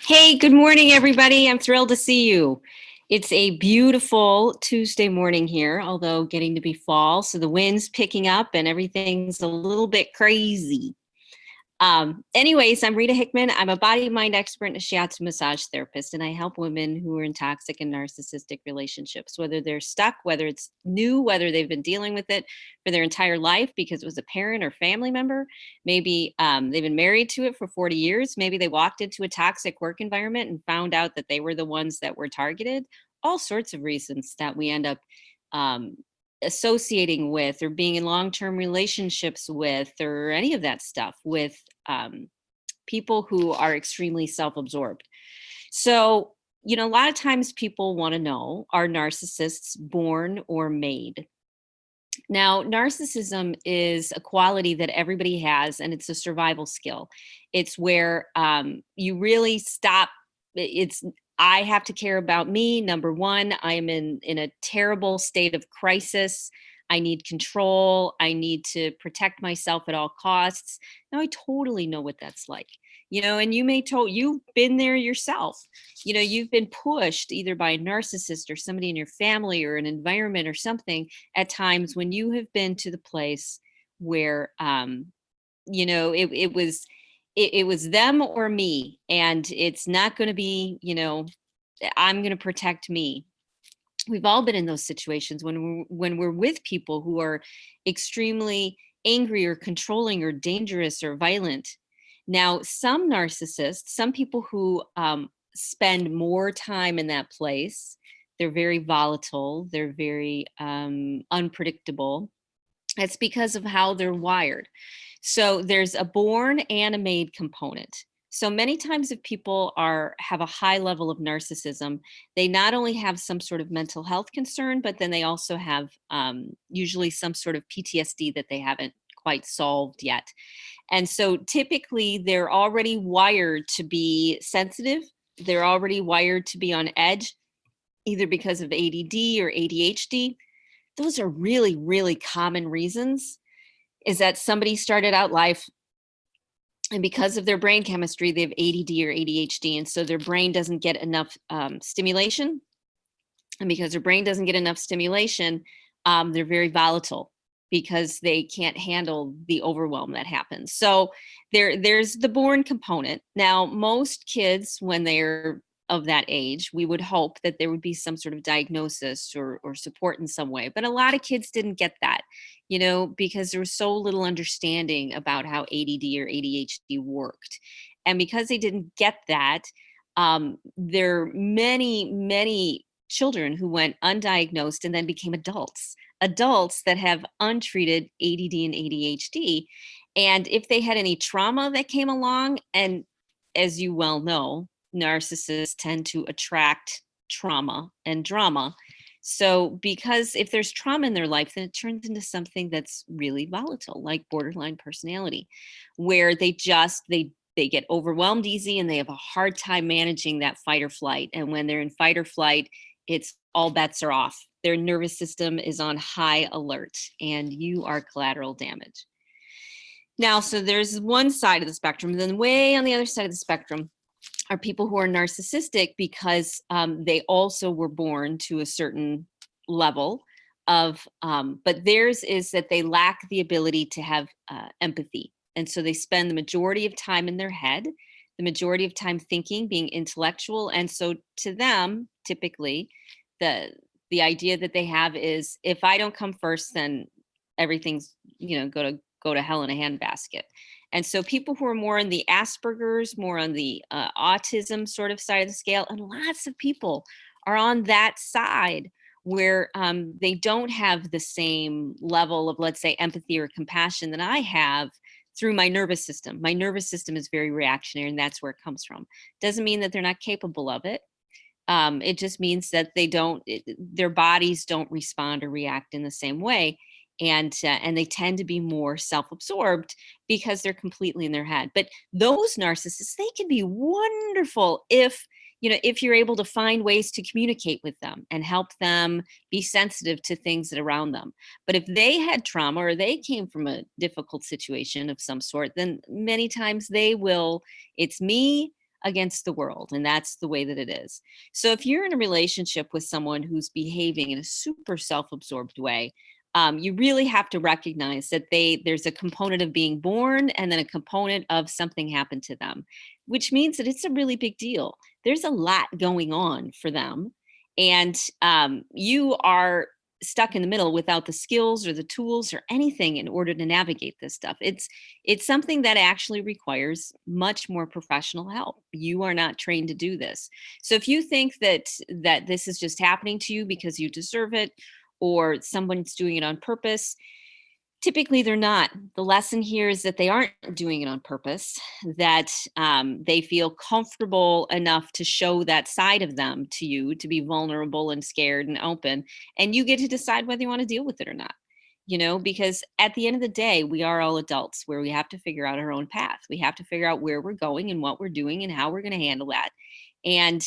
Hey, good morning, everybody. I'm thrilled to see you. It's a beautiful Tuesday morning here, although getting to be fall. So the wind's picking up and everything's a little bit crazy. Anyways, I'm Rita Hickman. I'm a body mind expert and a shiatsu massage therapist, and I help women who are in toxic and narcissistic relationships, whether they're stuck, whether it's new, whether they've been dealing with it for their entire life because it was a parent or family member. Maybe they've been married to it for 40 years. Maybe they walked into a toxic work environment and found out that they were the ones that were targeted. All sorts of reasons that we end up um, associating with or being in long-term relationships with or any of that stuff with people who are extremely self-absorbed. So, a lot of times people want to know, are narcissists born or made? Now, narcissism is a quality that everybody has, and it's a survival skill. It's where you really stop. It's I have to care about me. Number one, I'm in a terrible state of crisis. I need control. I need to protect myself at all costs. Now, I totally know what that's like. And you've been there yourself. You've been pushed either by a narcissist or somebody in your family or an environment or something at times when you have been to the place where it was them or me, and it's not going to be, I'm going to protect me. We've all been in those situations when we're with people who are extremely angry or controlling or dangerous or violent. Now, some narcissists, some people who spend more time in that place, they're very volatile, they're very unpredictable. That's because of how they're wired. So there's a born and a made component. So many times if people have a high level of narcissism, they not only have some sort of mental health concern, but then they also have usually some sort of PTSD that they haven't quite solved yet. And so typically they're already wired to be sensitive. They're already wired to be on edge, either because of ADD or ADHD. Those are really, really common reasons, is that somebody started out life and because of their brain chemistry, they have ADD or ADHD. And so their brain doesn't get enough stimulation. And because their brain doesn't get enough stimulation, they're very volatile because they can't handle the overwhelm that happens. So there's the born component. Now, most kids, when they're of that age, we would hope that there would be some sort of diagnosis or support in some way. But a lot of kids didn't get that, because there was so little understanding about how ADD or ADHD worked. And because they didn't get that, there are many, many children who went undiagnosed and then became adults that have untreated ADD and ADHD. And if they had any trauma that came along, and as you well know, narcissists tend to attract trauma and drama. So because if there's trauma in their life, then it turns into something that's really volatile, like borderline personality, where they get overwhelmed easy and they have a hard time managing that fight or flight. And when they're in fight or flight, it's all bets are off. Their nervous system is on high alert and you are collateral damage. Now, so there's one side of the spectrum. Then way on the other side of the spectrum are people who are narcissistic because they also were born to a certain level of, but theirs is that they lack the ability to have empathy. And so they spend the majority of time in their head, the majority of time thinking, being intellectual. And so to them, typically, the idea that they have is, if I don't come first, then everything's, go to hell in a handbasket. And so people who are more on the Asperger's, more on the autism sort of side of the scale, and lots of people are on that side where they don't have the same level of, let's say, empathy or compassion that I have through my nervous system. My nervous system is very reactionary, and that's where it comes from. Doesn't mean that they're not capable of it. It just means that their bodies don't respond or react in the same way. And they tend to be more self-absorbed because they're completely in their head. But those narcissists, they can be wonderful if you're able to find ways to communicate with them and help them be sensitive to things that are around them. But if they had trauma or they came from a difficult situation of some sort, then many times it's me, against the world. And that's the way that it is. So if you're in a relationship with someone who's behaving in a super self-absorbed way, you really have to recognize that there's a component of being born and then a component of something happened to them, which means that it's a really big deal. There's a lot going on for them. And you are stuck in the middle without the skills or the tools or anything in order to navigate this stuff. It's something that actually requires much more professional help. You are not trained to do this. So if you think that this is just happening to you because you deserve it or someone's doing it on purpose, typically they're not. The lesson here is that they aren't doing it on purpose, that they feel comfortable enough to show that side of them to you, to be vulnerable and scared and open. And you get to decide whether you want to deal with it or not. Because at the end of the day, we are all adults where we have to figure out our own path. We have to figure out where we're going and what we're doing and how we're going to handle that. And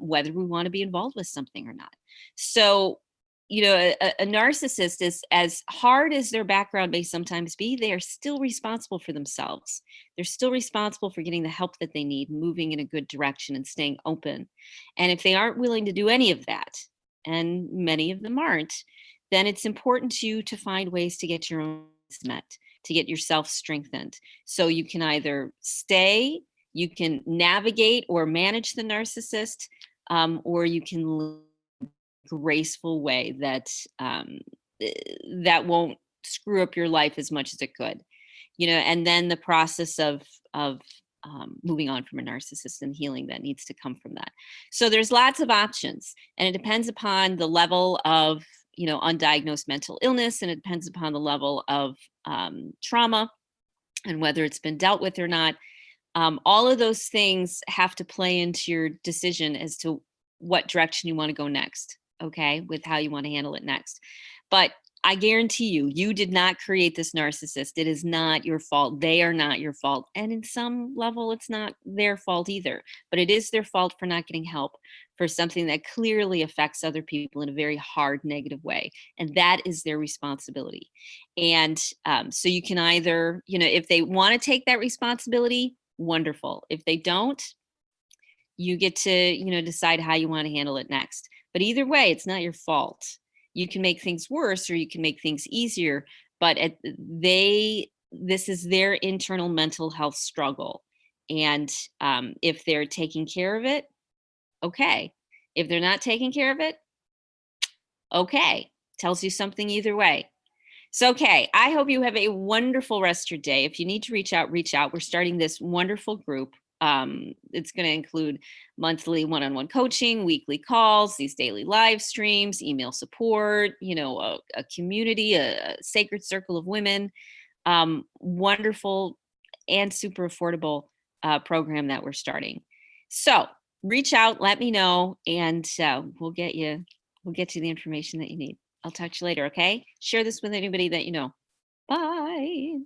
whether we want to be involved with something or not. So, a narcissist is, as hard as their background may sometimes be, they are still responsible for themselves. They're still responsible for getting the help that they need, moving in a good direction and staying open. And if they aren't willing to do any of that, and many of them aren't, then it's important to you to find ways to get your own needs met, to get yourself strengthened. So you can either stay, you can navigate or manage the narcissist, or you can graceful way that that won't screw up your life as much as it could, and then the process of moving on from a narcissist and healing that needs to come from that. So there's lots of options, and it depends upon the level of undiagnosed mental illness, and it depends upon the level of trauma and whether it's been dealt with or not. All of those things have to play into your decision as to what direction you want to go next. Okay, with how you want to handle it next. But I guarantee you did not create this narcissist. It is not your fault. They are not your fault. And in some level, it's not their fault either. But it is their fault for not getting help for something that clearly affects other people in a very hard, negative way. And that is their responsibility. And so you can either, if they want to take that responsibility, wonderful. If they don't, you get to, decide how you want to handle it next. But either way, it's not your fault. You can make things worse or you can make things easier, but this is their internal mental health struggle. And if they're taking care of it, okay. If they're not taking care of it, okay. Tells you something either way. So, okay, I hope you have a wonderful rest of your day. If you need to reach out, reach out. We're starting this wonderful group. It's going to include monthly one-on-one coaching, weekly calls, these daily live streams, email support, a community, a sacred circle of women, wonderful and super affordable program that we're starting. So reach out, let me know, and we'll get you the information that you need. I'll talk to you later. Okay. Share this with anybody that you know. Bye.